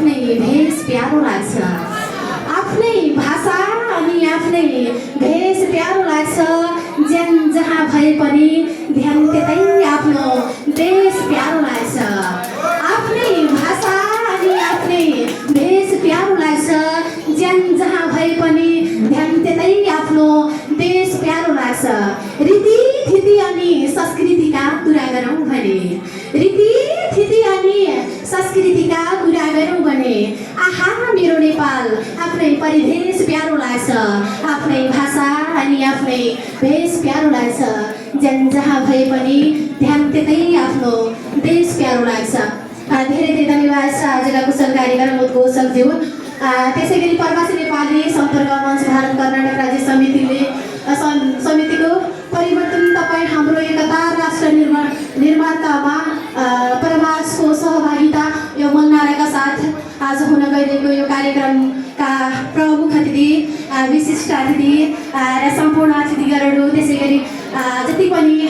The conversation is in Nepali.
आफ्नै भेष प्यारो लाग्छ, आफ्नै भाषा अनि आफ्नै भेष प्यारो लाग्छ। ज्यान जहाँ भए पनि ध्यान त्यतै आफ्नो देश प्यारो लाग्छ, आफ्नै भाषा अनि आफ्नै भेष प्यारो लाग्छ। ज्यान जहाँ भए पनि ध्यान त्यतै आफ्नो देश प्यारो लाग्छ। रीतिथिति अनि संस्कृतिका कुरा गरौँ भने, रीतिथिति अनि संस्कृतिका कुरा गरौँ भने, आहा मेरो नेपाल आफ्नै परिवेश प्यारो लाग्छ, आफ्नै भाषा अनि आफ्नै भेष प्यारो लाग्छ। ज्यान जहाँ भए पनि ध्यान त्यतै आफ्नो देश प्यारो लाग्छ। धेरै धेरै धन्यवाद छ आजका कुशल कारिगर उद्घोषकज्यू। त्यसै गरी प्रवासी नेपाली सम्पर्क मञ्च भारत कर्नाटक राज्य समितिको परिवर्तन तपाईँ हाम्रो एकता राष्ट्र निर्मातामा प्रवासको सहभागिता यो मलनाराका साथ आज हुन गइरहेको यो कार्यक्रमका प्रमुख अतिथि, विशिष्ट अतिथि र सम्पूर्ण अतिथिगणहरू, त्यसै गरी जति पनि